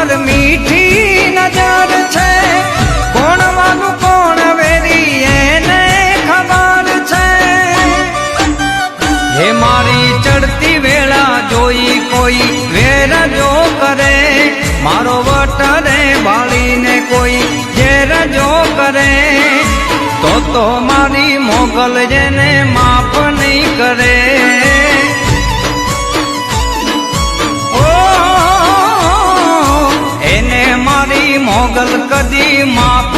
ઉપર મીઠી નજર છે, કોણ વાલું કોણ વેરી એને ખબર છે। હે મારી ચડતી વેળા જોઈ કોઈ વેર જો કરે, મારો વટરે બાળીને કોઈ ઝેર જો કરે, તો મારી મોગલ જેને માફ નહીં કરે। એને મારી મોગલ કદી માફ